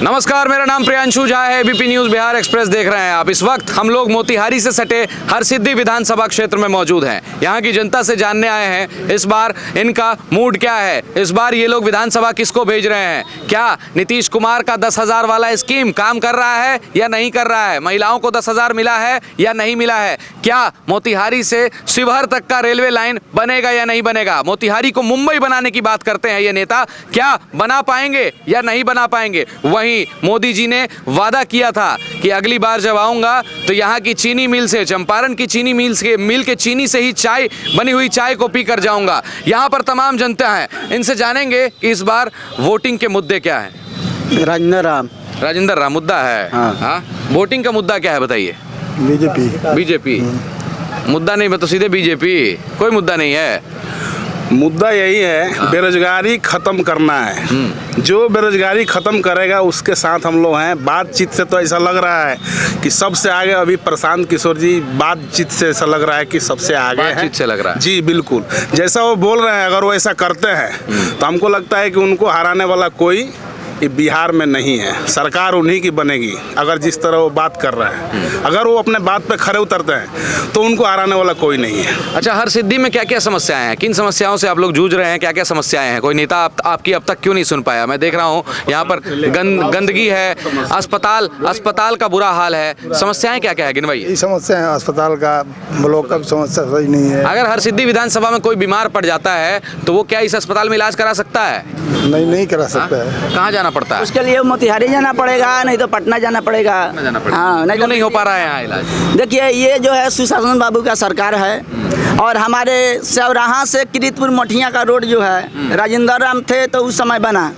नमस्कार, मेरा नाम प्रियांशु झा है। एबीपी न्यूज बिहार एक्सप्रेस देख रहे हैं आप। इस वक्त हम लोग मोतिहारी से सटे हरसिद्धि विधानसभा क्षेत्र में मौजूद हैं। यहाँ की जनता से जानने आए हैं इस बार इनका मूड क्या है, इस बार ये लोग विधानसभा किसको भेज रहे हैं। क्या नीतीश कुमार का 10,000 वाला स्कीम काम कर रहा है या नहीं कर रहा है, महिलाओं को 10,000 मिला है या नहीं मिला है, क्या मोतिहारी से शिवहर तक का रेलवे लाइन बनेगा या नहीं बनेगा, मोतिहारी को मुंबई बनाने की बात करते हैं ये नेता, क्या बना पाएंगे या नहीं बना पाएंगे। वहीं मोदी जी ने वादा किया था कि अगली बार जब आऊंगा तो यहाँ की चीनी मिल से, चंपारण की चीनी मिल के चीनी से ही चाय बनी हुई चाय को पी कर जाऊंगा। यहाँ पर तमाम जनता है, इनसे जानेंगे कि इस बार वोटिंग के मुद्दे क्या है। राजेंद्र राम मुद्दा है। हाँ, वोटिंग का मुद्दा क्या है बताइए। बीजेपी मुद्दा नहीं, तो सीधे बीजेपी, कोई मुद्दा नहीं है। मुद्दा यही है, बेरोजगारी खत्म करना है। जो बेरोजगारी खत्म करेगा उसके साथ हम लोग हैं। बातचीत से तो ऐसा लग रहा है कि सबसे आगे अभी प्रशांत किशोर जी, बातचीत से ऐसा लग रहा है कि सबसे आगे हैं। बातचीत से लग रहा है जी बिल्कुल, जैसा वो बोल रहे हैं अगर वो ऐसा करते हैं तो हमको लगता है कि उनको हराने वाला कोई बिहार में नहीं है। सरकार उन्हीं की बनेगी अगर जिस तरह वो बात कर रहे हैं। अगर वो अपने बात पे खरे उतरते हैं तो उनको हराने वाला कोई नहीं है। अच्छा, हरसिद्धि में क्या क्या समस्याएं हैं, किन समस्याओं से आप लोग जूझ रहे हैं, क्या क्या समस्याएं हैं, कोई नेता आपकी अब तक क्यों नहीं सुन पाया। मैं देख रहा हूँ यहाँ पर गंदगी है, अस्पताल का बुरा हाल है, समस्याएं क्या क्या है गिनवाइए। समस्या है अस्पताल का, ब्लॉक का समस्या सही नहीं है। अगर हरसिद्धि विधानसभा में कोई बीमार पड़ जाता है तो वो क्या इस अस्पताल में इलाज करा सकता है? नहीं करा सकता है। कहाँ जाना पड़ता है उसके लिए? मोतिहारी जाना पड़ेगा, नहीं तो पटना जाना पड़ेगा। हाँ, नहीं हो पा रहा है यहाँ इलाज। देखिए, ये जो है सुशासन बाबू का सरकार है और हमारे सौराहा से किरीतपुर मठिया का रोड जो है राजेंद्र राम थे तो उस समय बना,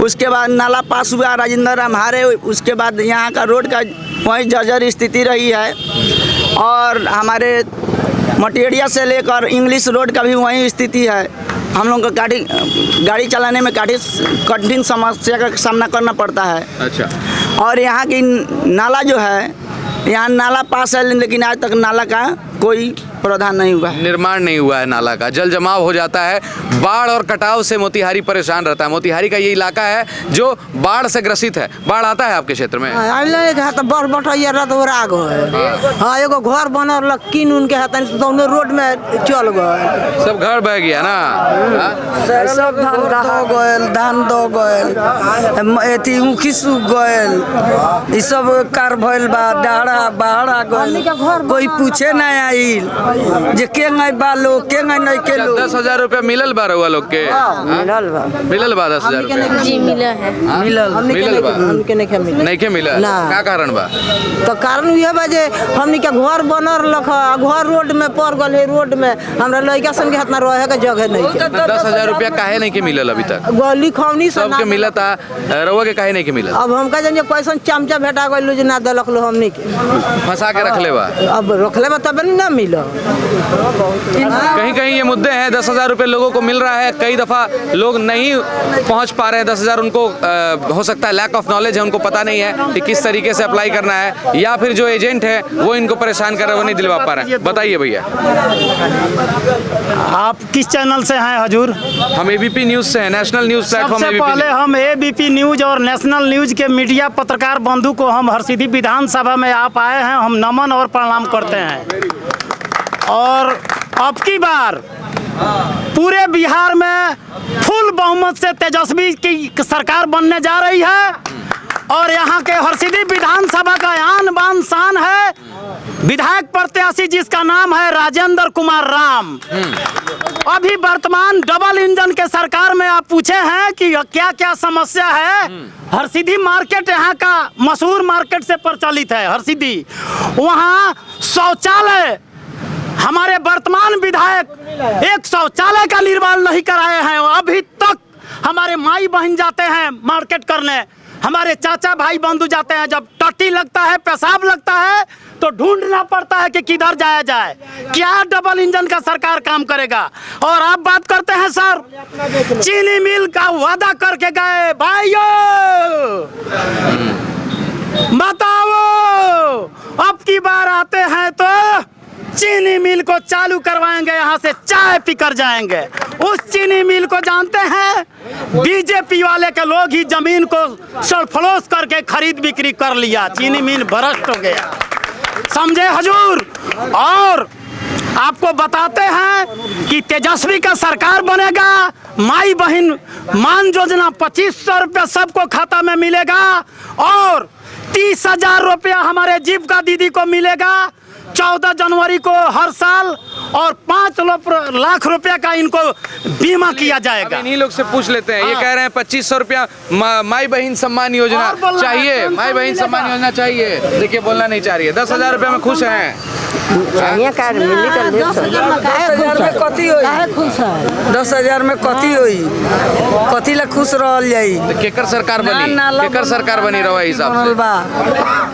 उसके बाद नाला पास हुआ, राजेंद्र राम हारे, उसके बाद यहाँ का रोड का वही जर्जर स्थिति रही है और हमारे मटेरिया से लेकर इंग्लिश रोड का भी वही स्थिति है। हम लोग को गाड़ी चलाने में कठिन समस्या का सामना करना पड़ता है। अच्छा, और यहाँ की नाला जो है, यहाँ नाला पास है लेकिन आज तक नाला का कोई प्रावधान नहीं हुआ है, निर्माण नहीं हुआ है नाला का। जल जमाव हो जाता है, बाढ़ और कटाव से मोतिहारी परेशान रहता है। मोतिहारी का ये इलाका है जो बाढ़ से ग्रसित है। बाढ़ आता है आपके क्षेत्र में? हाँ, एगो घर बनल किन उनके हाथ दोनों रोड में चल गए, सब घर बह गया ना। सब धान दो गए, एथी ऊखी सूख गए, ई सब कार भइल बा, डाढ़ा बाढ़ा गए, कोई पूछे ना आइल जे के नहीं बा लोग के नहीं के लोग। 10,000 रुपया मिलल बा रउआ लोग के? मिलल बा 10,000 रुपया? जी मिला है। मिलल बा? नहीं के मिला? का कारण बा? तो कारण ये बा जे हमनी के घर बनल रखा, घर रोड में पड़ गल है, रोड में हमरा लड़का सन के हाथ में रहे के जगह नहीं है। 10,000 रुपया काहे नहीं के मिलल अभी तक? गली खौनी सबके मिला था, रउआ के काहे नहीं के मिलल? अब हमका जन कैसन चमचा भेटा गइल जे ना दलक लो हमनी के, फंसा के रखले बा। अब रखले बा तब ना मिला। कहीं कहीं ये मुद्दे हैं। 10,000 रुपये लोगों को मिल रहा है, कई दफ़ा लोग नहीं पहुंच पा रहे हैं 10,000। उनको हो सकता है लैक ऑफ नॉलेज है, उनको पता नहीं है कि किस तरीके से अप्लाई करना है, या फिर जो एजेंट है वो इनको परेशान कर रहे हैं, वो नहीं दिलवा पा रहे हैं। बताइए भैया, आप किस चैनल से हैं हजूर? हम एबीपी न्यूज़ से हैं, नेशनल न्यूज़ प्लेटफॉर्म। सबसे पहले हम एबीपी न्यूज और नेशनल न्यूज के मीडिया पत्रकार बंधु को हम हरसिद्धि विधानसभा में आप आए हैं, हम नमन और प्रणाम करते हैं। और अब की बार पूरे बिहार में फुल बहुमत से तेजस्वी की सरकार बनने जा रही है और यहाँ के हरसिद्धि विधानसभा का आन बान शान है। विधायक प्रत्याशी जिसका नाम है राजेंद्र कुमार राम। अभी वर्तमान डबल इंजन के सरकार में आप पूछे हैं कि क्या क्या समस्या है। हरसिद्धि मार्केट यहाँ का मशहूर मार्केट से प्रचलित है हरसिद्धि। वहाँ शौचालय, हमारे वर्तमान विधायक एक शौचालय का निर्माण नहीं कराए हैं। अभी तक हमारे माई बहन जाते हैं मार्केट करने, हमारे चाचा भाई बंधु जाते हैं, जब टट्टी लगता है, पेशाब लगता है तो ढूंढना पड़ता है कि किधर जाया जाए। क्या डबल इंजन का सरकार काम करेगा? और आप बात करते हैं सर, चीनी मिल का वादा करके गए, भाइयों बताओ अब की बार आते हैं तो चीनी मिल को चालू करवाएंगे, यहाँ से चाय पीकर जाएंगे। उस चीनी मिल को जानते हैं, बीजेपी वाले के लोग ही जमीन को सड़फड़ोस करके खरीद बिक्री कर लिया। चीनी मिल भ्रष्ट हो गया, समझे हुजूर। और आपको बताते हैं कि तेजस्वी का सरकार बनेगा, माई बहन मान योजना 2500 रुपया सबको खाता में मिलेगा और 30,000 रुपया हमारे जीविका दीदी को मिलेगा 14 जनवरी को हर साल, और 5 लाख रुपया का इनको बीमा किया जाएगा। इन्हीं लोग से पूछ लेते हैं, ये कह रहे हैं 2500 रुपया माई बहन सम्मान योजना चाहिए, माई बहन सम्मान योजना चाहिए। देखिए बोलना नहीं चाह रही है। 10,000 रुपया में खुश हैं? 10,000 में कथी होई? 10,000 में कथी होई? कथी ला खुश रहल जाई? तो केकर सरकार बनी, केकर सरकार बनी रहा हिसाब से?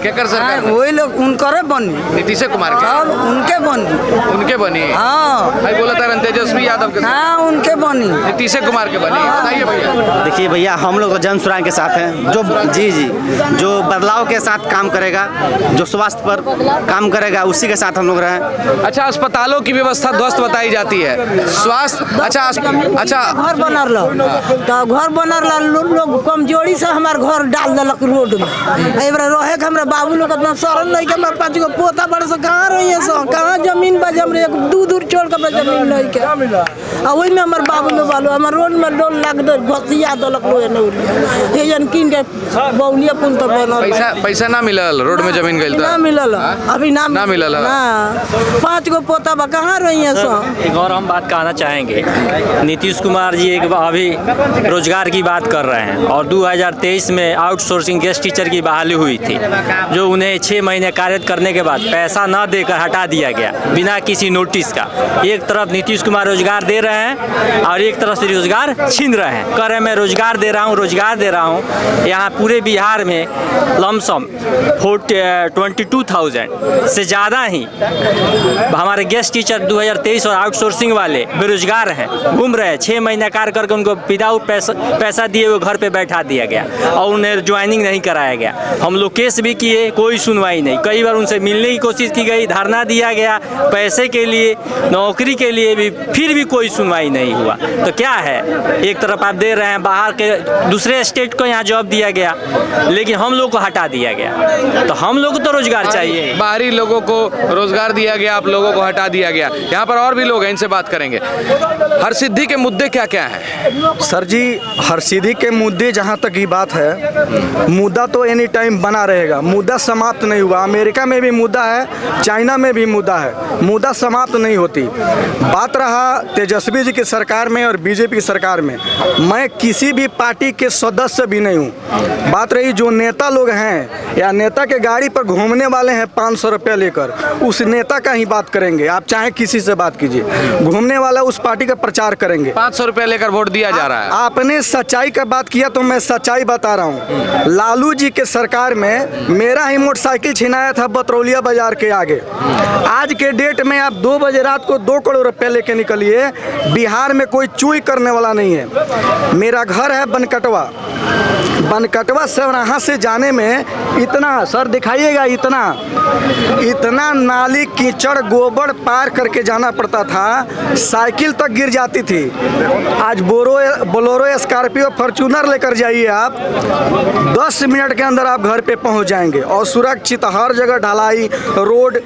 केकर सरकार? वही लोग उनकरे बनी, नीतीश कुमार के, अब उनके बनी, उनके बनी। हाँ भाई बोला था तेजस्वी यादव के, हाँ उनके बनी, नीतीश कुमार के बनी। बताइए भैया। देखिए भैया, हम लोग तो जन सुराग के साथ हैं, जो जी जो बदलाव के साथ काम करेगा, जो स्वास्थ्य पर काम करेगा, उसी के साथ हम लोग रहे। अच्छा, अस्पतालों की व्यवस्था ध्वस्त बताई जाती है, स्वास्थ्य अच्छा घर बनल तो घर बनल लोग कमजोरी से हमार घर डाल दिलक रोड में। रहे के हमारे बाबू लोग इतना शरण नहीं के, हमारे 5 गो पोता बड़े से कहाँ रही है, कहाँ जमीन बजे हमरे एक दूर छोड़ के जमीन नहीं के, आ वही में हमारे बाबू लोग बालू हमारे रोड में डोल लग दे घसिया दिलक लोग ये जन किन के बौलिया पुल तो बनल। पैसा ना मिलल, रोड में जमीन गइल ना मिलल, अभी ना मिलल। 5 गो पोता बा कहाँ रही है। एक और हम बात कहना चाहेंगे, नीतीश कुमार जी एक अभी रोजगार की बात कर रहे हैं और 2023 में आउटसोर्सिंग गेस्ट टीचर की बहाली हुई थी, जो उन्हें 6 महीने कार्य करने के बाद पैसा न देकर हटा दिया गया बिना किसी नोटिस का। एक तरफ नीतीश कुमार रोजगार दे रहे हैं और एक तरफ से रोजगार छीन रहे हैं। कह रहे हैं मैं रोजगार दे रहा हूँ। यहाँ पूरे बिहार में लमसम 22,000 से ज़्यादा ही हमारे गेस्ट टीचर 2023 और आउटसोर्सिंग वाले बेरोजगार हैं, घूम रहे हैं। 6 महीना कार्य करके उनको विदाउट पैसा दिए हुए घर पे बैठा दिया गया और उन्हें ज्वाइनिंग नहीं कराया गया। हम लोग केस भी किए, कोई सुनवाई नहीं। कई बार उनसे मिलने की कोशिश की गई, धरना दिया गया पैसे के लिए, नौकरी के लिए भी, फिर भी कोई सुनवाई नहीं हुआ। तो क्या है, एक तरफ आप दे रहे हैं, बाहर के दूसरे स्टेट को यहाँ जॉब दिया गया, लेकिन हम लोग को हटा दिया गया। तो हम लोग को तो रोजगार चाहिए। बाहरी लोगों को रोजगार दिया गया, आप लोगों को हटा दिया गया। यहाँ पर और भी लोग हैं, इनसे बात करेंगे। हरसिद्धि के मुद्दे क्या क्या हैं? सर जी, हरसिद्धि के मुद्दे जहाँ तक की बात है, मुद्दा तो एनी टाइम बना रहेगा, मुद्दा समाप्त नहीं हुआ। अमेरिका में भी मुद्दा है, चाइना में भी मुद्दा है, मुद्दा समाप्त नहीं होती। बात रहा तेजस्वी जी की सरकार में और बीजेपी की सरकार में, मैं किसी भी पार्टी के सदस्य भी नहीं हूँ। बात रही जो नेता लोग हैं या नेता के गाड़ी पर घूमने वाले हैं 500 रुपया लेकर, उस नेता का ही बात करेंगे। आप चाहे किसी से बात कीजिए, घूमने वाला उस पार्टी का प्रचार करेंगे। 500 रुपया लेकर वोट दिया जा रहा है। आपने सच्चाई का बात किया तो मैं सच्चाई बता रहा हूँ। लालू जी के सरकार में मेरा ही मोटरसाइकिल छिनाया था बतरौलिया बाजार के आगे। आज के डेट में आप 2 बजे रात को 2 करोड़ रुपए लेके निकलिए, बिहार में कोई चूई करने वाला नहीं है। मेरा घर है बनकटवा सवराहा से जाने में इतना, सर दिखाइएगा, इतना नाली कीचड़ गोबर पार करके जाना पड़ता था, साइकिल तक गिर जाती थी। आज बोलेरो स्कॉर्पियो फॉर्च्यूनर लेकर जाइए आप, 10 मिनट के अंदर आप घर पे पहुंच जाएंगे और सुरक्षित हर जगह ढलाई रोड।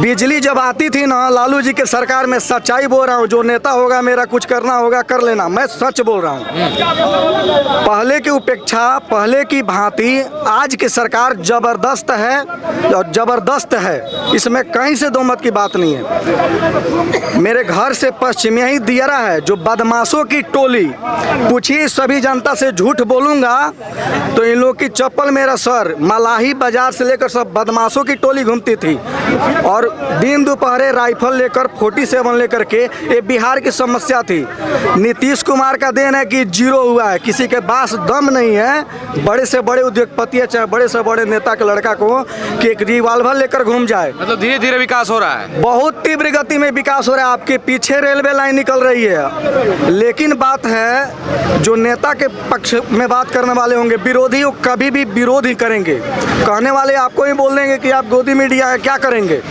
बिजली जब आती थी ना लालू जी के सरकार में, सच्चाई बोल रहा हूँ, जो नेता होगा मेरा कुछ करना होगा कर लेना, मैं सच बोल रहा हूँ। पहले की उपेक्षा, पहले की भांति आज की सरकार जबरदस्त है और जबरदस्त है, इसमें कहीं से दो मत की बात नहीं है। मेरे घर से पश्चिमी ही दियरा है, जो बदमाशों की टोली, पूछिए सभी जनता से, झूठ बोलूंगा तो इन लोग की चप्पल मेरा सर, मलाही बाजार से लेकर सब बदमाशों की टोली घूमती थी और दिन दोपहरे राइफल लेकर 47 लेकर के। ये बिहार की समस्या थी। नीतीश कुमार का देन है कि 0 हुआ है, किसी के पास दम नहीं है हैं बड़े से बड़े उद्योगपति चाहे बड़े से बड़े नेता के लड़का को कि एक रिवाल्वर लेकर घूम जाए। मतलब धीरे धीरे विकास हो रहा है, बहुत तीव्र गति में विकास हो रहा है। आपके पीछे रेलवे लाइन निकल रही है, लेकिन बात है जो नेता के पक्ष में बात करने वाले होंगे, विरोधी वो कभी भी विरोध ही करेंगे। कहने वाले आपको ही बोल देंगे कि आप गोदी मीडिया है, क्या करेंगे,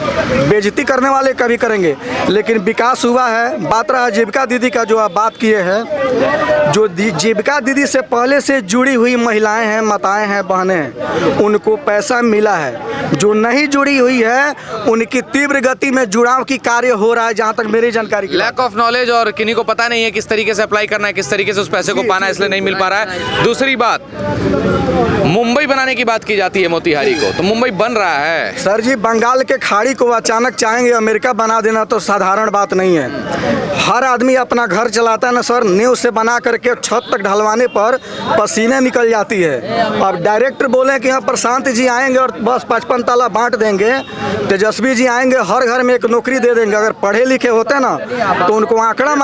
बेइज्जती करने वाले कभी करेंगे। लेकिन विकास हुआ है। बात रहा जीविका दीदी का, जो आप बात किए हैं, जो जीविका दीदी से पहले से जुड़ी हुई महिलाएं हैं, माताएं हैं, बहनें हैं, उनको पैसा मिला है। जो नहीं जुड़ी हुई है उनकी तीव्र गति में जुड़ाव की कार्य हो रहा है, जहाँ तक मेरी जानकारी। लैक ऑफ नॉलेज और किन्हीं को पता नहीं है किस तरीके से अप्लाई करना है, किस तरीके से उस पैसे को पाना है, इसलिए नहीं मिल पा रहा है। दूसरी बात, मुंबई बनाने की बात की जाती है मोतिहारी को, तो मुंबई बन रहा है। सर जी, बंगाल के खाड़ी को अचानक चाहेंगे अमेरिका बना देना तो साधारण बात नहीं है। हर आदमी अपना घर चलाता है ना सर, नींव से बना करके छत तक ढलवाने पर पसीने निकल जाती है। अब डायरेक्टर बोले कि यहाँ प्रशांत जी आएंगे और बस 55 ताला बांट देंगे, तेजस्वी जी आएंगे हर घर में एक नौकरी दे देंगे। अगर पढ़े लिखे होते ना तो उनको आंकड़ा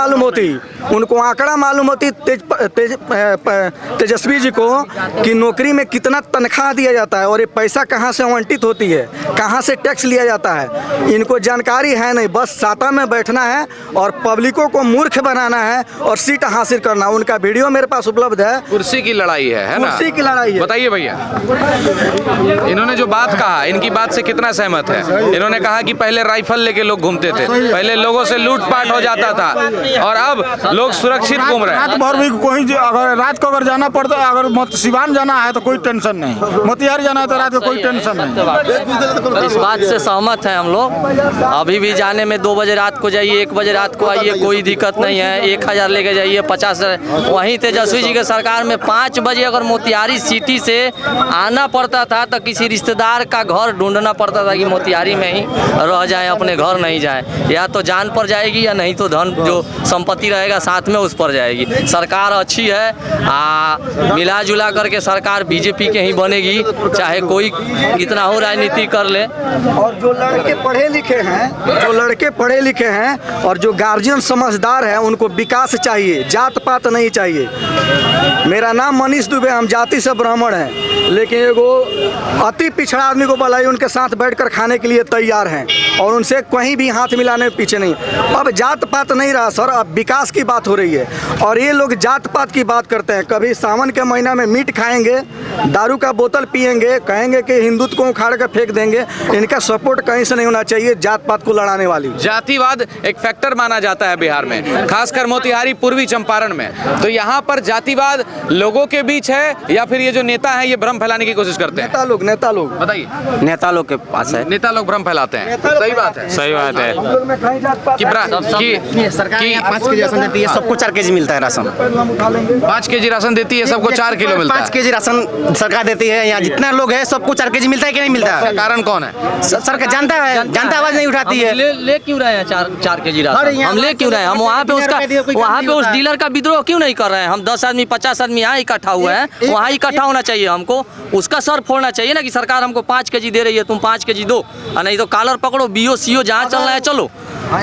मालूम होती तेजस्वी जी को कि नौकरी में कितना तनख्वाह दिया जाता है और ये पैसा कहाँ से आवंटित होती है, कहाँ से टैक्स लिया जाता है। इनको जानकारी है नहीं, बस साता में बैठना है और पब्लिकों को मूर्ख बनाना है और सीट हासिल करना। उनका वीडियो मेरे पास उपलब्ध है। कुर्सी की लड़ाई है ना? कुर्सी की लड़ाई है। बताइए भैया, इन्होंने जो बात कहा, इनकी बात से कितना सहमत है? इन्होंने कहा कि पहले राइफल लेके लोग घूमते थे, पहले लोगों से लूटपाट हो जाता था और अब लोग सुरक्षित घूम रहे हैं। रात भर भी कोई अगर रात को अगर जाना पड़ता है, अगर सिवान जाना है तो कोई टेंशन नहीं, मोतिहारी जाना है तो रात को कोई टेंशन नहीं। इस बात से सहमत हैं हम लोग। अभी भी जाने में 2 बजे रात को जाइए, 1 बजे रात को आइए, कोई दिक्कत नहीं है। 1000 लेके जाइए, 50। वहीं तेजस्वी जी के सरकार में 5 बजे अगर मोतिहारी सिटी से आना पड़ता था तो किसी रिश्तेदार का घर ढूंढना पड़ता था कि मोतिहारी में ही रह जाए, अपने घर नहीं जाए। या तो जान पर जाएगी या नहीं तो धन जो संपत्ति रहेगा साथ में उस पर जाएगी। सरकार अच्छी है, मिला जुला करके सरकार बीजेपी के ही बनेगी, चाहे कोई कितना हो राजनीति कर ले। और जो लड़के पढ़े लिखे हैं और जो गार्जियन समझदार है, उनको विकास चाहिए, जात पात नहीं चाहिए। मेरा नाम मनीष दुबे, हम जाति से ब्राह्मण हैं, लेकिन एगो अति पिछड़ा आदमी को बुलाइए, उनके साथ बैठकर खाने के लिए तैयार हैं और उनसे कहीं भी हाथ मिलाने में पीछे नहीं। अब जात पात नहीं रहा सर, अब विकास की बात हो रही है और ये लोग जात पात की बात करते हैं। कभी सावन के महीना में मीट खाएंगे, दारू का बोतल पिएंगे, कहेंगे कि हिंदुत्व को उखाड़ कर फेंक देंगे। इनका सपोर्ट कहीं से नहीं होना चाहिए जात पात को लड़ाने वाली। जातिवाद एक फैक्टर माना जाता है बिहार में, खासकर मोतिहारी, पूर्वी चंपारण में। तो यहाँ पर जातिवाद लोगों के बीच है या फिर ये जो नेता हैं ये भ्रम फैलाने की कोशिश करते हैं? नेता लोग बताइए। नेता लोग के पास है, नेता लोग भ्रम फैलाते हैं। सही बात है, सही बात है कि सरकार 5 केजी राशन देती है, सबको 4 केजी मिलता है राशन। 5 केजी राशन देती है, सबको 4 किलो मिलता है। 5 केजी राशन सरकार देती है, यहाँ जितना लोग है सबको 4 केजी मिलता है कि नहीं मिलता है? कारण कौन है? सरकार जानता है, जनता आवाज नहीं उठाती है। ले क्यों रहे हैं 4 केजी राशन? हम ले क्यों रहे हैं? हम वहाँ पे उस डीलर का विद्रोह क्यों नहीं कर रहे हैं? हम 10 आदमी 50 आदमी यहाँ इकट्ठा हुए हैं, वहाँ इकट्ठा होना चाहिए। हमको उसका सर फोड़ना चाहिए ना कि सरकार हमको 5 केजी दे रही है, तुम 5 केजी दो, और नहीं तो कॉलर पकड़ो, बीओ सीओ जहाँ चल रहा है चलो।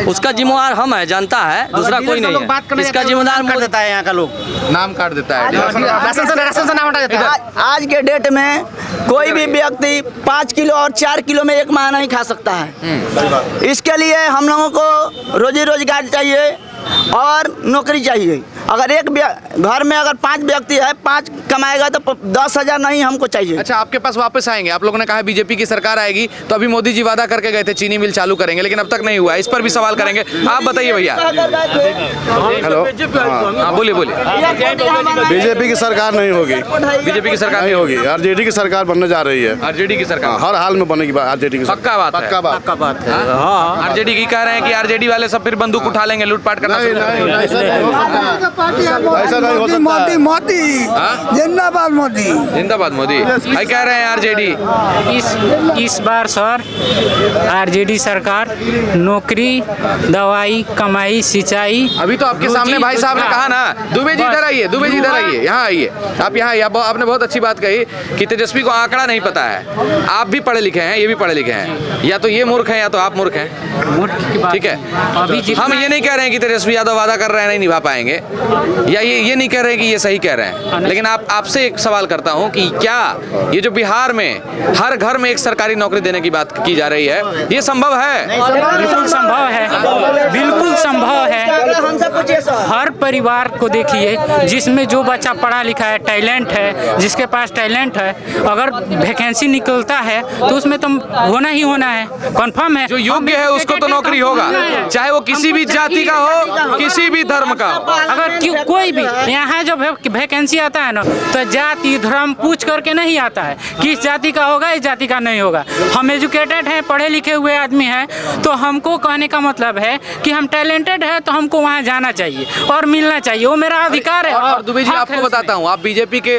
उसका जिम्मेवार हम है, जनता है, दूसरा कोई नहीं है। इसका जिम्मेदार कर देता है, यहाँ का लोग नाम काट देता है, राशन से नाम हटा देता है। आज के डेट में कोई भी व्यक्ति 5 किलो और 4 किलो में एक माह नहीं खा सकता है। इसके लिए हम लोगों को रोजी रोजगार चाहिए और नौकरी चाहिए। अगर एक घर में अगर 5 व्यक्ति है, 5 कमाएगा तो 10,000 नहीं हमको चाहिए। अच्छा, आपके पास वापस आएंगे। आप लोगों ने कहा बीजेपी की सरकार आएगी, तो अभी मोदी जी वादा करके गए थे चीनी मिल चालू करेंगे, लेकिन अब तक नहीं हुआ। इस पर भी सवाल करेंगे। आप बताइए भैया। हेलो, हाँ बोलिए। बीजेपी की सरकार नहीं होगी, बीजेपी की सरकार नहीं होगी, आरजेडी की सरकार बनने जा रही है। आरजेडी की सरकार हर हाल में बनेगी आरजेडी की। पक्का बात है। आरजेडी की कह रहे हैं कि आरजेडी वाले सब फिर बंदूक उठा लेंगे, लूटपाट करना शुरू कर देंगे। ऐसा नहीं हो सकता। मोदी जिंदाबाद, जिंदाबाद मोदी भाई कह रहे हैं आरजेडी। इस बार सर आरजेडी सरकार नौकरी, दवाई, कमाई, सिंचाई। अभी तो आपके सामने भाई साहब ने कहा ना, दुबे जी इधर आइए, यहाँ आइए। आप यहाँ आइए। आपने बहुत अच्छी बात कही कि तेजस्वी को आंकड़ा नहीं पता है। आप भी पढ़े लिखे हैं, ये भी पढ़े लिखे हैं, या तो ये मूर्ख हैं या तो आप मूर्ख हैं। ठीक है, हम ये नहीं कह रहे हैं कि तेजस्वी यादव वादा कर रहे हैं नहीं निभा पाएंगे, या ये नहीं कह रहे हैं कि ये सही कह रहे हैं, लेकिन आप आपसे एक सवाल करता हूं कि क्या ये जो बिहार में हर घर में एक सरकारी नौकरी देने की बात की जा रही है, ये संभव है? बिल्कुल संभव है, बिल्कुल संभव है। हर परिवार को देखिए जिसमें जो बच्चा पढ़ा लिखा है, टैलेंट है, जिसके पास टैलेंट है, अगर वैकेंसी निकलता है तो उसमें तो होना ही होना है, कंफर्म है। जो योग्य है उसको तो नौकरी होगा, चाहे वो किसी भी जाति का हो, किसी भी धर्म का हो। अगर कोई भी यहाँ जब वैकेंसी आता है ना तो जाति धर्म पूछ करके नहीं आता है, किस जाति का होगा, इस जाति का नहीं होगा। हम एजुकेटेड हैं, पढ़े लिखे हुए आदमी हैं, तो हमको कहने का मतलब है कि हम टैलेंटेड है तो हमको वहाँ जाना चाहिए और मिलना चाहिए, वो मेरा अधिकार है। और दुबे जी, आपको बताता हूँ, आप बीजेपी के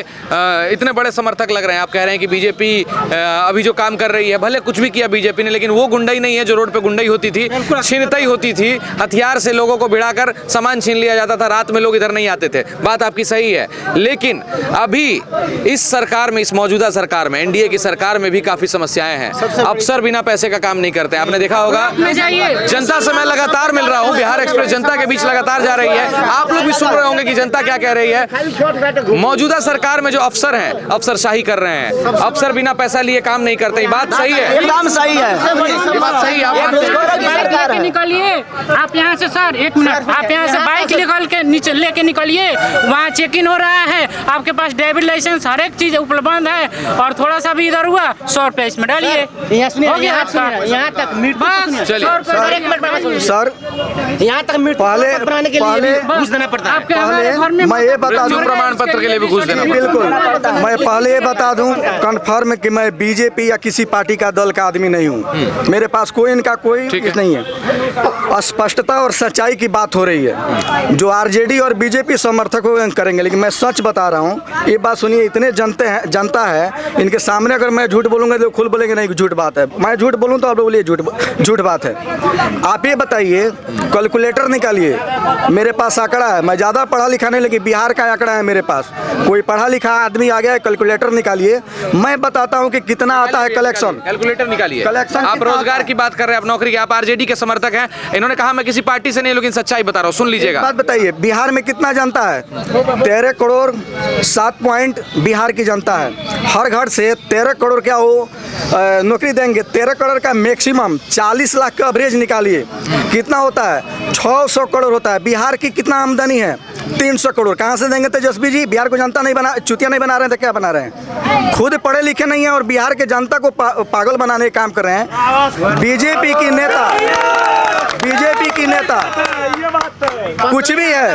इतने बड़े समर्थक लग रहे हैं। आप कह रहे हैं कि बीजेपी अभी जो काम कर रही है, भले कुछ भी किया बीजेपी ने, लेकिन वो गुंडाई नहीं है जो रोड पे गुंडाई होती थी, छीनताई होती थी, हथियार से लोगों को भिड़ाकर सामान छीन लिया जाता था, रात में लोग इधर नहीं आते थे। बात आपकी सही है, लेकिन अभी इस सरकार में, इस मौजूदा सरकार में, एनडीए की सरकार में भी काफी समस्याएं हैं। अफसर बिना पैसे का काम नहीं करते, आपने देखा होगा। जनता से मैं लगातार मिल रहा हूँ, बिहार एक्सप्रेस जनता के बीच लगातार जा रही है। आप लोग भी सुन रहे होंगे कि जनता क्या कह रही है। मौजूदा सरकार में जो अफसर हैं, अफसरशाही कर रहे हैं, अफसर बिना पैसा लिए काम नहीं करते। बात सही है, एकदम सही है, बात सही है। निकलिए आप यहाँ से, सर एक मिनट, आप यहाँ से बाइक निकल के नीचे लेके निकलिए, वहाँ चेक इन हो रहा है, आपके पास ड्राइविंग लाइसेंस हर एक चीज उपलब्ध है, और थोड़ा सा भी इधर हुआ 100 रुपये इसमें डालिए, हो गया आपका। यहाँ तक सर यहाँ तक पहले घूस देना पड़ता है। मैं ये बता दूं, प्रमाण पत्र के लिए भी घूस देना पड़ता है। बिल्कुल, मैं पहले ये बता दूं कन्फर्म कि मैं बीजेपी या किसी पार्टी का दल का आदमी नहीं हूँ। मेरे पास कोई इनका कोई नहीं है। स्पष्टता और सच्चाई की बात हो रही है। जो आरजेडी और बीजेपी समर्थक करेंगे, लेकिन मैं सच बता रहा हूँ, ये बात सुनिए, इतने जनता है इनके सामने, अगर मैं झूठ बोलूँगा तो खुद बोलेंगे नहीं झूठ बात है, मैं झूठ बोलूँ तो आप लोग बोलिए झूठ बात है। आप ये बताइए, कैलकुलेटर निकालिए, मेरे पास आंकड़ा है, मैं ज़्यादा पढ़ा लिखा नहीं, लेकिन बिहार का आंकड़ा है मेरे पास। कोई पढ़ा लिखा आदमी आ गया है, कैलकुलेटर निकालिए, मैं बताता हूँ कि कितना आता है कलेक्शन। कैलकुलेटर निकालिए। कलेक्शन आप रोजगार की बात कर रहे हैं, आप नौकरी की, आप आरजेडी के समर्थक हैं। इन्होंने कहा मैं किसी पार्टी से नहीं, लेकिन सच्चाई बता रहा हूँ, सुन लीजिएगा। बात बताइए, बिहार में कितना जनता है? 13 करोड़ 7 पॉइंट बिहार की जनता है। हर घर से 13 करोड़ क्या वो नौकरी देंगे। 13 करोड़ का मैक्सिमम 40 लाख का एवरेज निकालिए, कितना होता है? 600 करोड़ होता है। बिहार की कितना आमदनी है? 300 करोड़। कहाँ से देंगे तेजस्वी जी? बिहार को जनता नहीं बना, चुतिया नहीं बना रहे हैं तो क्या बना रहे हैं? खुद पढ़े लिखे नहीं है और बिहार के जनता को पागल बनाने का काम कर रहे हैं। बीजेपी की नेता कुछ भी है,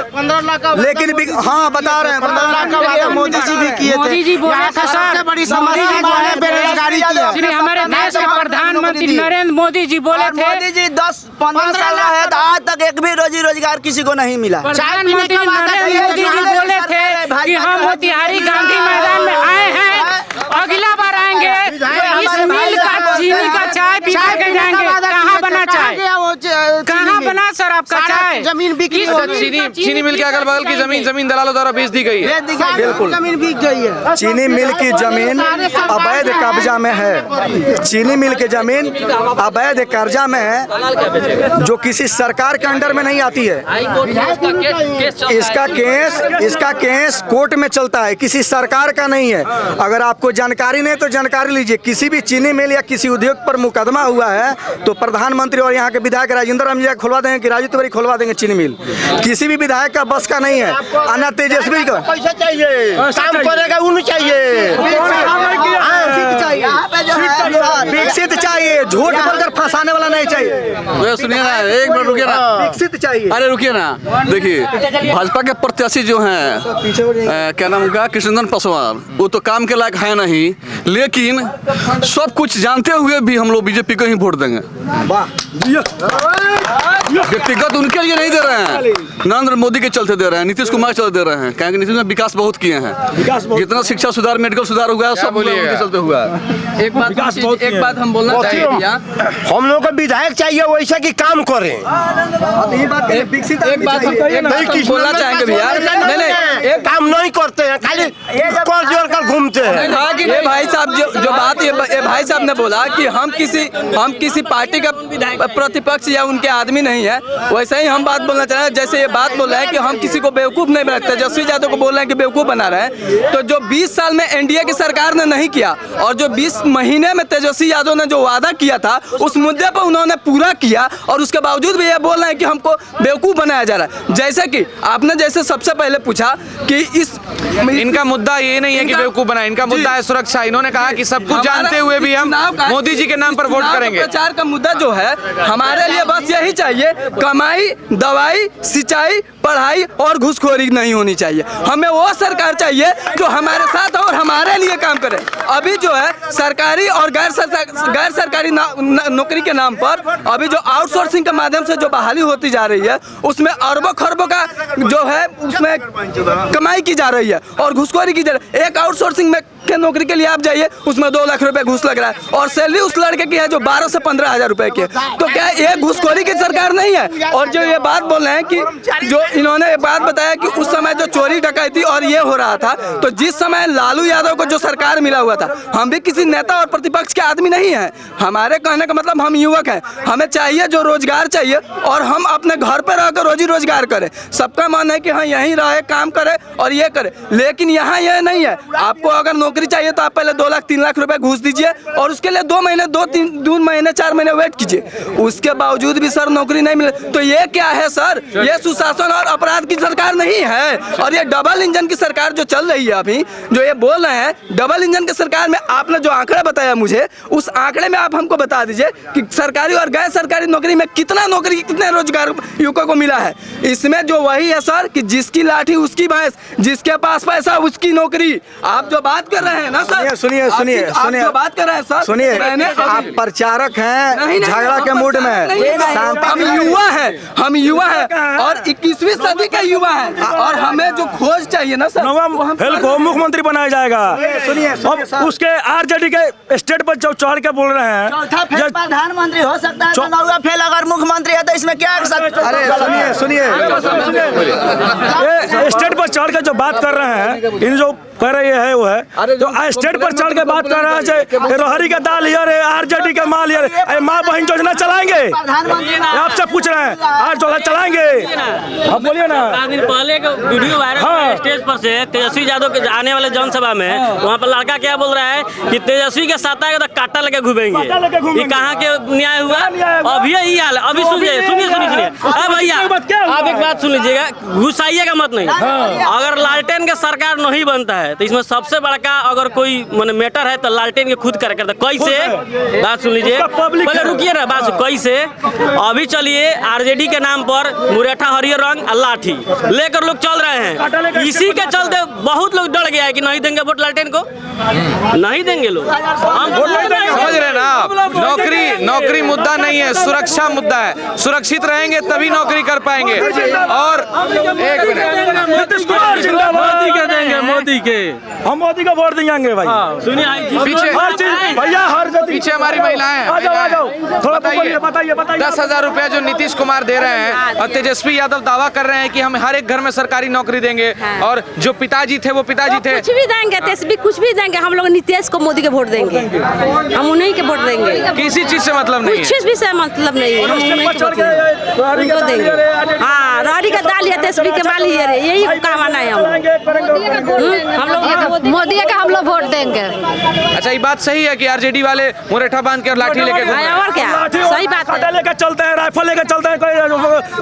लेकिन हाँ बता रहे हैं 15 लाख का वादा मोदी जी भी किए थे। मोदी जी बोला था सर, बड़ी समस्या जो है बेरोजगारी की। हमारे देश के प्रधानमंत्री नरेंद्र मोदी जी बोले थे, मोदी जी 10-15 साल है तो आज तक एक भी रोजगार किसी को नहीं मिला। प्रधानमंत्री नरेंद्र मोदी जी बोले थे कि हम मोतिहारी गांधी मैदान में आए हैं, अगला बार आएंगे इस मिल का चीनी का चाय पी के जाएंगे। कहाँ बना चाय? कहाँ बना सर आपका चाय? जमीन बिकी, चीनी मिल के अगल बगल की जमीन दलालों द्वारा बेच दी गई है। बिल्कुल, जमीन बिक गई है। चीनी मिल की जमीन अवैध कब्जा में है। चीनी मिल की जमीन अवैध कब्जा में है, जो किसी सरकार के अंडर में नहीं आती है। इसका केस कोर्ट में चलता है, किसी सरकार का नहीं है। अगर आपको जानकारी नहीं तो जानकारी लीजिए, किसी भी चीनी मिल या किसी उद्योग पर मुकदमा हुआ है तो प्रधानमंत्री और यहाँ के विधायक राजेंद्र राम जी खुलवा देंगे कि राजू तिवारी खुलवा देंगे चीनी मिल। किसी भी विधायक का बस का नहीं है। अन्ना तेजस्वी का पैसा चाहिए, काम करेगा उन्हें चाहिए, विकसित चाहिए, झूठ बोलकर फंसाने वाला नहीं चाहिए। सुनिए ना, एक मिनट रुकिए ना, विकसित चाहिए। अरे रुकिए ना, देखिए भाजपा के प्रत्याशी जो हैं, क्या नाम उनका, कृष्णनंदन पासवान, वो तो काम के लायक है नहीं, लेकिन सब कुछ जानते हुए भी हम लोग बीजेपी को ही वोट देंगे। व्यक्तिगत उनके लिए नहीं दे रहे हैं, नरेंद्र मोदी के चलते दे रहे हैं, नीतीश कुमार के चलते दे रहे हैं, क्योंकि नीतीश ने विकास बहुत किए हैं। जितना शिक्षा सुधार, मेडिकल सुधार हुआ है, सब उनके चलते हुआ है। एक बात हम बोलना चाहिए भैया, हम लोग को विधायक चाहिए वैसा कि काम करें। एक बात बोलना चाहेंगे भैया, नहीं एक काम नहीं करते हैं, खाली कर जोड़ कर घूमते हैं। ये भाई साहब जो बात ये भाई साहब ने बोला कि हम किसी पार्टी का प्रतिपक्ष या उनके आदमी नहीं है, वैसे ही हम बात बोलना चाह रहे हैं। जैसे ये बात बोल रहे हैं कि हम किसी को बेवकूफ़ नहीं बनाते, तेजस्वी यादव को बोल रहे हैं कि बेवकूफ़ बना रहे हैं, तो जो 20 साल में एनडीए की सरकार ने नहीं किया और जो 20 महीने में तेजस्वी यादव ने जो वादा किया था उस मुद्दे पर उन्होंने पूरा किया, और उसके बावजूद भी ये बोल रहे हैं कि हमको बेवकूफ़ बनाया जा रहा है। जैसे कि आपने जैसे सबसे पहले पूछा कि इनका मुद्दा ये नहीं है कि बेवकूफ़ बनाए, इनका मुद्दा है सुरक्षा। इन्होंने कहा कि सब कुछ जानते हुए भी हम मोदी जी के नाम पर वोट करेंगे। प्रचार का मुद्दा जो है हमारे लिए बस यही चाहिए, कमाई, दवाई, सिंचाई, पढ़ाई और घूसखोरी नहीं होनी चाहिए। हमें वो सरकार चाहिए जो हमारे साथ और हमारे लिए काम करे। अभी जो है सरकारी और गैर सरकारी नौकरी के नाम पर अभी जो आउटसोर्सिंग के माध्यम से जो बहाली होती जा रही है उसमें अरबों खरबों का जो है उसमें कमाई की जा रही है और घूसखोरी की जा रही है। एक आउटसोर्सिंग में के नौकरी के लिए आप जाइए, उसमें 2 लाख रुपए घूस लग रहा है और सैलरी उस लड़के की है जो 12 से 15 हजार रुपए की है। तो क्या ये घूसखोरी की सरकार नहीं है? और जो ये बात बोल रहे हैं कि जो इन्होंने ये बात बताया कि उस समय जो चोरी डकैती और ये हो रहा था, तो जिस समय लालू यादव को जो सरकार मिला हुआ था, हम भी किसी नेता और प्रतिपक्ष के आदमी नहीं है। हमारे कहने का मतलब हम युवक हैं, हमें चाहिए जो रोजगार चाहिए और हम अपने घर पर रहकर रोजी रोजगार करें। सबका मन है कि हाँ यहीं रहे, काम करे और ये करे, लेकिन यहाँ ये नहीं है। आपको अगर नौकरी चाहिए तो आप पहले 2 लाख 3 लाख रुपए घूस दीजिए और उसके लिए 2 महीने 2 महीने 4 महीने वेट कीजिए, उसके बावजूद भी सर नौकरी नहीं मिले। तो ये क्या है सर? ये सुशासन और अपराध की सरकार नहीं है। और ये डबल इंजन की सरकार जो चल रही है अभी, जो ये बोल रहे हैं डबल इंजन की सरकार में, आपने जो आंकड़ा बताया मुझे, उस आंकड़े में आप हमको बता दीजिए कि सरकारी और गैर सरकारी नौकरी में कितना नौकरी, कितने रोजगार युवकों को मिला है। इसमें जो वही है सर कि जिसकी लाठी उसकी भैंस, जिसके पास पैसा उसकी नौकरी। आप जो बात कर रहे हैं ना सर, सुनिए जो बात कर रहे हैं सर, सुनिए, आप प्रचारक हैं, झगड़ा के मूड में हम युवा हैं और 21वीं सदी के युवा हैं और हमें जो खोज चाहिए ना सर, फिर को मुख्यमंत्री बनाया जाएगा। सुनिए, उसके आरजेडी के स्टेट पर जो चढ़ के बोल रहे हैं प्रधानमंत्री हो सकता है तो नौवा फेल अगर मुख्यमंत्री है तो इसमें क्या कर सकते? अरे सुनिए ये स्टेट पर चढ़ के जो बात कर रहे हैं, इन जो कह रहे है वो है जो स्टेट पर चढ़ के बात कर रहे हैं, रोहरी का दाल यार, आरजेडी का माल यार, माँ बहन योजना चलाएंगे? आपसे पूछ रहे हैं, आज जो चलाएंगे आप बोलिए ना। दिन पहले का वीडियो वायरल हुआ स्टेज पर से तेजस्वी यादव के आने वाले जनसभा में, वहाँ पर लड़का क्या बोल रहा है कि तेजस्वी के साथ आएगा तो कांटा लेके घूमेंगे। ये कहाँ के न्याय हुआ? अभी यही हाल है। अभी सुनिए भैया, आप एक बात सुन लीजिएगा, घुसाइएगा मत नहीं। अगर लालटेन के सरकार नहीं बनता है तो इसमें सबसे बड़का अगर कोई मैटर है तो लालटेन के खुद करता। कैसे? बात सुन लीजिए, पहले रुकिए ना, बात कैसे? अभी चलिए आरजेडी के नाम पर मुरेठा हरियर रंग और लाठी लेकर लोग चल रहे हैं। इसी के चलते बहुत लोग डर गया है कि नहीं देंगे वोट लालटेन को, नहीं देंगे लोग। हम समझ रहे ना आप, नौकरी मुद्दा नहीं है, सुरक्षा मुद्दा है। सुरक्षित रहेंगे तभी नौकरी कर पाएंगे। और एक मिनट, मोदी के देंगे, मोदी के, हम मोदी का वोट देंगे भाई। सुनिए पीछे हर चीज भैया, हर पीछे हमारी महिलाएं हैं, थोड़ा बताइए 10,000 रुपया जो नीतीश कुमार दे रहे हैं और तेजस्वी यादव दावा कर रहे हैं कि हम हर एक घर में सरकारी नौकरी देंगे, और जो पिताजी थे वो पिताजी थे, कुछ भी देंगे, तेजस्वी कुछ भी देंगे, हम लोग नीतीश को, मोदी के वोट देंगे, हम उन्हीं के वोट देंगे। किसी चीज से मतलब नहीं है, कुछ भी से मतलब नहीं है, हम उन्हीं के वोट देंगे। हाँ, रोहरी का दाल है, तेजस्वी के माल ही है, यही काम आना है हम लोग मोदी का हम लोग वोट देंगे। अच्छा, ये बात सही है कि आरजेडी वाले मुरेठा बांध के लाठी लेके और क्या सही बात है, लेकर चलते हैं, राइफल लेकर चलते हैं। कोई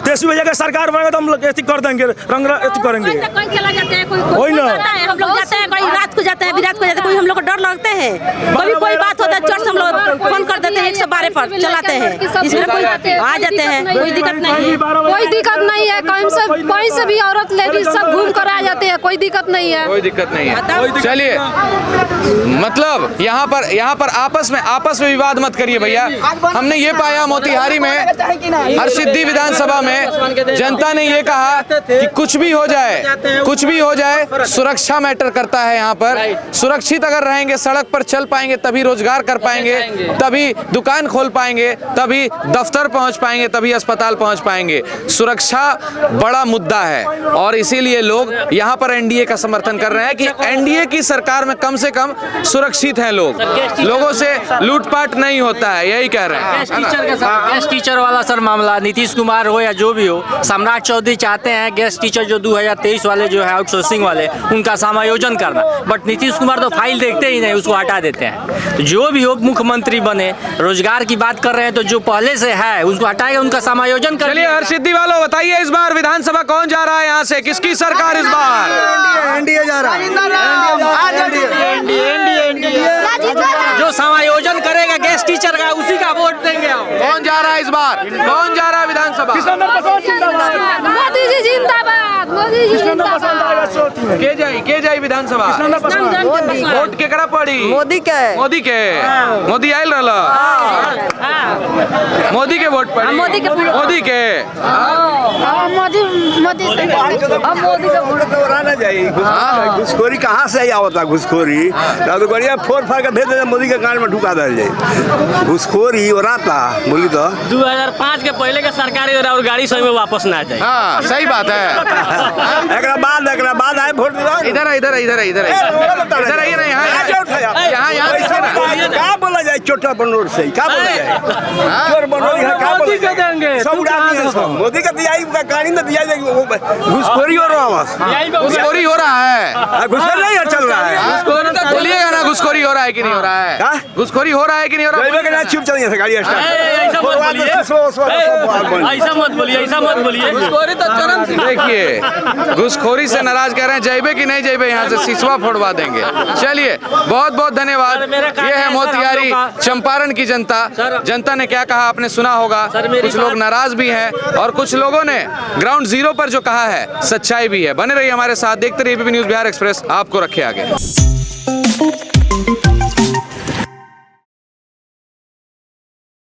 तेजस्वी भैया की सरकार बनेगा तो हम लोग ऐसी कर देंगे, रंग ऐसी करेंगे। कोई चला जाते हैं, कोई ना हम लोग जाते हैं, कोई रात को जाते हैं, विराट को जाते हैं, कोई हम लोग को डर लगते हैं। कभी कोई बात होता है चर्च हम लोग फोन कर देते हैं, 112 पर चलाते हैं, इसमें कोई आ जाते हैं, कोई दिक्कत नहीं है, कोई दिक्कत नहीं है। कहीं से भी औरत लेडीज सब घूम कर आ जाते हैं, कोई दिक्कत नहीं है, कोई दिक्कत नहीं है। चलिए, मतलब यहाँ पर आपस में विवाद मत करिए भैया। हमने ये पाया मोतिहारी में हरसिद्धि विधानसभा में जनता ने ये कहा कि कुछ भी हो जाए सुरक्षा मैटर करता है। यहाँ पर सुरक्षित अगर रहेंगे, सड़क पर चल पाएंगे, तभी रोजगार कर पाएंगे, तभी दुकान खोल पाएंगे, तभी दफ्तर पहुँच पाएंगे, तभी अस्पताल पहुँच पाएंगे। सुरक्षा बड़ा मुद्दा है और इसीलिए लोग यहाँ पर एनडीए का समर्थन कर रहे हैं कि एनडीए की सरकार में कम से कम सुरक्षित हैं लोग, लोगों से लूटपाट नहीं होता है, यही कह रहे हैं। गेस्ट टीचर वाला सर मामला, नीतीश कुमार हो या जो भी हो, सम्राट चौधरी चाहते हैं गेस्ट टीचर जो 2023 वाले जो है आउटसोर्सिंग वाले उनका समायोजन करना, बट नीतीश कुमार तो फाइल देखते ही नहीं, उसको हटा देते हैं। तो जो भी हो मुख्यमंत्री बने, रोजगार की बात कर रहे हैं तो जो पहले से है उसको हटाएगा, उनका समायोजन कर। चलिए हरसिद्धि वालों बताइए, इस बार विधानसभा कौन जा रहा है यहाँ से, किसकी सरकार इस बार? एनडीए जा रहा है। जो समायोजन करेगा गेस्ट टीचर का उसी का वोट देंगे हम। कौन जा रहा है इस बार, कौन जा रहा है विधानसभा? मोदी जी जिंदाबाद, मोदी जी जिंदाबाद। के जाई विधानसभा? वोट केकरा पड़ी? मोदी के मोदी आयल रहला, मोदी के वोट पड़ी, मोदी के मोदी का घुसखोरी कहाँ से आवता? घुसखोरी तो बढ़िया फोर फाड़ के भेज दे, मोदी के कान में ढुका दे जाए। घुसखोरी और आता बोली तो 2005 के पहले के सरकारी और गाड़ी सही में वापस ना जाए। हाँ सही बात है। एकरा बाद आए वोट इधर आइए ना, यहाँ क्या बोला जाए? चोटा बनोर से क्या बोला जाए? चोर बनोर क्या बोला जाए? सब उड़ा दिए सब। मोदी का दिया का कहानी में दिया घुसखोरी हो रहा है, घुसखोरी हो रहा है, घुसखोरी नहीं चल रहा है। बोलिएगा ना घुसखोरी हो रहा है कि नहीं हो रहा है? घुसखोरी हो रहा है कि नहीं हो रहा है? चुप चलिए से गाड़ी ऐसा मत बोलिए। देखिए घुसखोरी से नाराज कह रहे हैं, जाइबे कि नहीं जाइबे यहाँ से सिसवा फोड़वा देंगे। चलिए बहुत बहुत धन्यवाद। ये है मोतिहारी चंपारण की जनता ने क्या कहा आपने सुना होगा। कुछ लोग नाराज भी हैं और कुछ लोगों ने ग्राउंड जीरो पर जो कहा है सच्चाई भी है। बने रहिए हमारे साथ, देखते रहिए एबीपी न्यूज़ बिहार एक्सप्रेस, आपको रखे आगे।